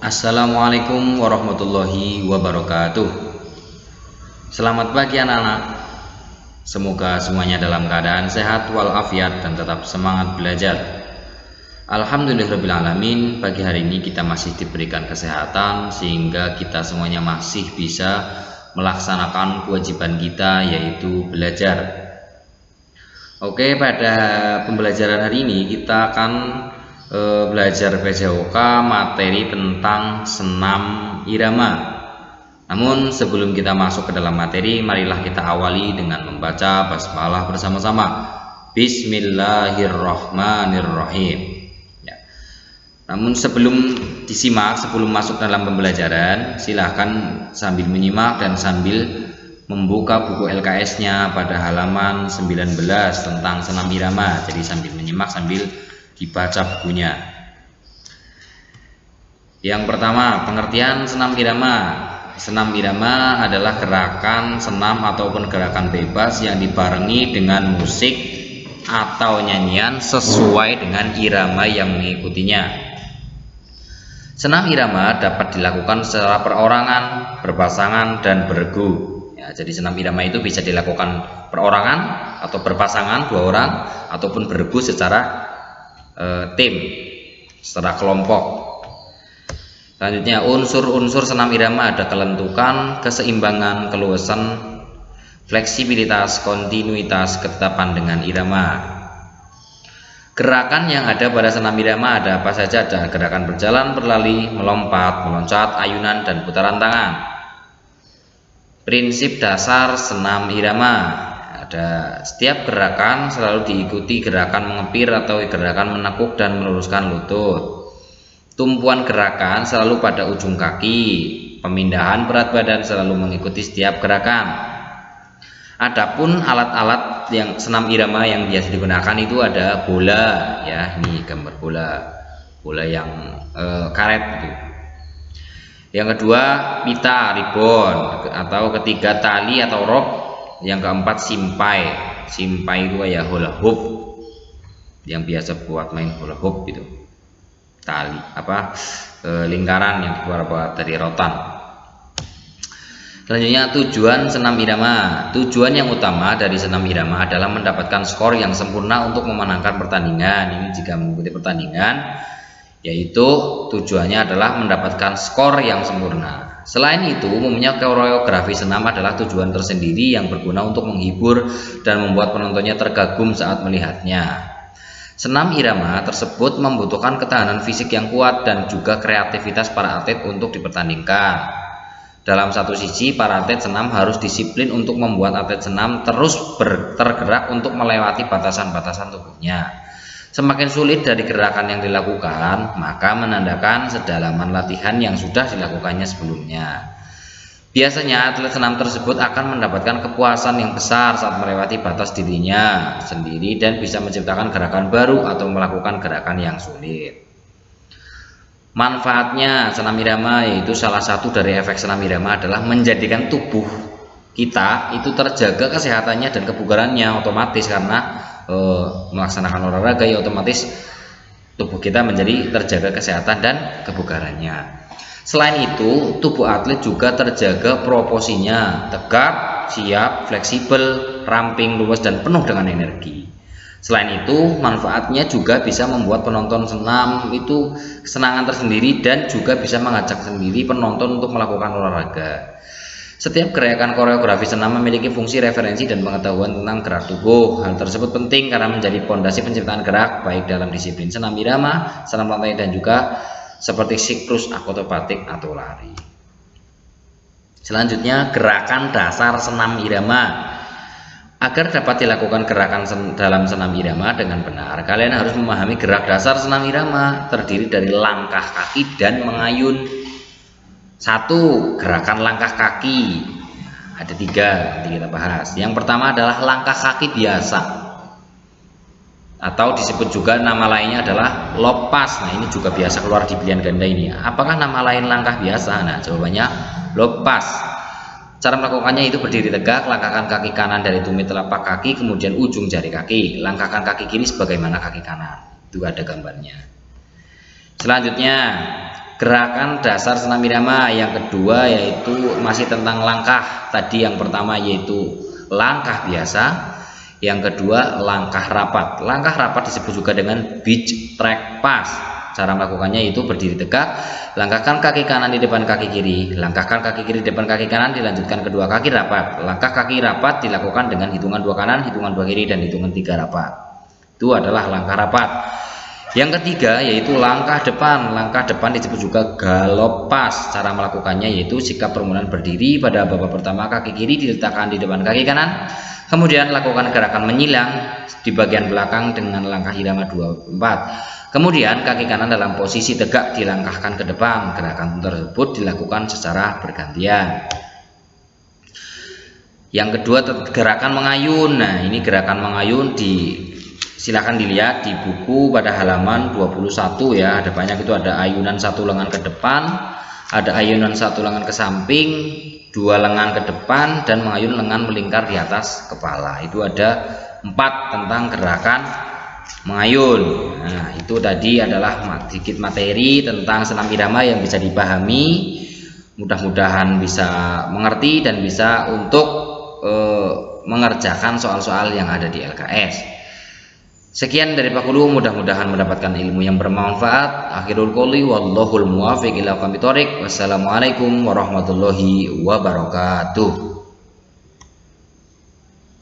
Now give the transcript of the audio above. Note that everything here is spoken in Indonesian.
Assalamualaikum warahmatullahi wabarakatuh. Selamat pagi anak-anak. Semoga semuanya dalam keadaan sehat walafiat dan tetap semangat belajar. Alhamdulillahirrabbilalamin, pagi hari ini kita masih diberikan kesehatan sehingga kita semuanya masih bisa melaksanakan kewajiban kita, yaitu belajar. Oke, pada pembelajaran hari ini kita akan belajar PJOK materi tentang senam irama. Namun sebelum kita masuk ke dalam materi, marilah kita awali dengan membaca basmalah bersama-sama. Bismillahirrahmanirrahim. Ya. Namun sebelum disimak, sebelum masuk dalam pembelajaran, silahkan sambil menyimak dan sambil membuka buku LKS-nya pada halaman 19 tentang senam irama. Jadi sambil menyimak sambil dibaca bukunya. Yang pertama, pengertian senam irama. Senam irama adalah gerakan senam ataupun gerakan bebas yang dibarengi dengan musik atau nyanyian sesuai dengan irama yang mengikutinya. Senam irama dapat dilakukan secara perorangan, berpasangan, dan beregu. Ya, jadi senam irama itu bisa dilakukan perorangan atau berpasangan 2 orang ataupun beregu secara tim, secara kelompok. Selanjutnya, unsur-unsur senam irama ada kelentukan, keseimbangan, keluasan, fleksibilitas, kontinuitas, ketetapan dengan irama. Gerakan yang ada pada senam irama ada apa saja? Ada gerakan berjalan, berlari, melompat, meloncat, ayunan, dan putaran tangan. Prinsip dasar senam irama. Ada setiap gerakan selalu diikuti gerakan mengepir atau gerakan menekuk dan meluruskan lutut. Tumpuan gerakan selalu pada ujung kaki. Pemindahan berat badan selalu mengikuti setiap gerakan. Adapun alat-alat yang senam irama yang biasa digunakan itu ada bola, ya, ini gambar bola yang karet itu. Yang kedua, pita, ribon, atau ketiga tali atau rok. Yang keempat, simpai itu ya hula hoop, yang biasa buat main hula hoop itu, tali lingkaran yang dibuat dari rotan. Selanjutnya, tujuan senam irama. Tujuan yang utama dari senam irama adalah mendapatkan skor yang sempurna untuk memenangkan pertandingan. Ini jika mengikuti pertandingan, yaitu tujuannya adalah mendapatkan skor yang sempurna. Selain itu, umumnya koreografi senam adalah tujuan tersendiri yang berguna untuk menghibur dan membuat penontonnya terkagum saat melihatnya. Senam irama tersebut membutuhkan ketahanan fisik yang kuat dan juga kreativitas para atlet untuk dipertandingkan. Dalam satu sisi, para atlet senam harus disiplin untuk membuat atlet senam terus tergerak untuk melewati batasan-batasan tubuhnya. Semakin sulit dari gerakan yang dilakukan, maka menandakan sedalaman latihan yang sudah dilakukannya sebelumnya. Biasanya atlet senam tersebut akan mendapatkan kepuasan yang besar saat melewati batas dirinya sendiri dan bisa menciptakan gerakan baru atau melakukan gerakan yang sulit. Manfaatnya senam irama, yaitu salah satu dari efek senam irama adalah menjadikan tubuh kita itu terjaga kesehatannya dan kebugarannya otomatis, karena melaksanakan olahraga ya otomatis tubuh kita menjadi terjaga kesehatan dan kebugarannya. Selain itu, tubuh atlet juga terjaga proporsinya, tegap, siap, fleksibel, ramping, luas, dan penuh dengan energi. Selain itu, manfaatnya juga bisa membuat penonton senam itu kesenangan tersendiri dan juga bisa mengajak sendiri penonton untuk melakukan olahraga. Setiap gerakan koreografi senam memiliki fungsi referensi dan pengetahuan tentang gerak tubuh. Hal tersebut penting karena menjadi pondasi penciptaan gerak baik dalam disiplin senam irama, senam lantai, dan juga seperti siklus akrobatik atau lari. Selanjutnya, gerakan dasar senam irama. Agar dapat dilakukan gerakan dalam senam irama dengan benar, kalian harus memahami gerak dasar senam irama, terdiri dari langkah kaki dan mengayun. 1. Gerakan langkah kaki. Ada 3, nanti kita bahas. Yang pertama adalah langkah kaki biasa, atau disebut juga nama lainnya adalah lopas. Nah, ini juga biasa keluar di pilihan ganda ini. Apakah nama lain langkah biasa? Nah, jawabannya lopas. Cara melakukannya itu berdiri tegak, langkahkan kaki kanan dari tumit telapak kaki, kemudian ujung jari kaki. Langkahkan kaki kiri sebagaimana kaki kanan. Itu ada gambarnya. Selanjutnya, Gerakan dasar senam irama yang kedua yaitu masih tentang langkah. Tadi yang pertama yaitu langkah biasa, yang kedua langkah rapat. Langkah rapat disebut juga dengan beach track pass. Cara melakukannya itu berdiri tegak, langkahkan kaki kanan di depan kaki kiri, langkahkan kaki kiri di depan kaki kanan, dilanjutkan kedua kaki rapat. Langkah kaki rapat dilakukan dengan hitungan 2 kanan, hitungan 2 kiri, dan hitungan 3 rapat. Itu adalah langkah rapat. Yang ketiga yaitu langkah depan. Langkah depan disebut juga galop pas. Cara melakukannya yaitu sikap permulaan berdiri. Pada babak pertama kaki kiri diletakkan di depan kaki kanan, kemudian lakukan gerakan menyilang di bagian belakang dengan langkah irama 2-4. Kemudian kaki kanan dalam posisi tegak dilangkahkan ke depan. Gerakan tersebut dilakukan secara bergantian. Yang kedua gerakan mengayun. Nah, ini gerakan mengayun silakan dilihat di buku pada halaman 21 ya. Ada banyak, itu ada ayunan satu lengan ke depan, ada ayunan satu lengan ke samping, 2 lengan ke depan, dan mengayun lengan melingkar di atas kepala. Itu ada 4 tentang gerakan mengayun. Nah, itu tadi adalah sedikit materi tentang senam irama yang bisa dipahami. Mudah-mudahan bisa mengerti dan bisa untuk mengerjakan soal-soal yang ada di LKS. Sekian dari Pak Guru, mudah-mudahan mendapatkan ilmu yang bermanfaat. Akhirul qouli wallahul muwaffiq ila aqwamit thoriq. Wassalamualaikum warahmatullahi wabarakatuh.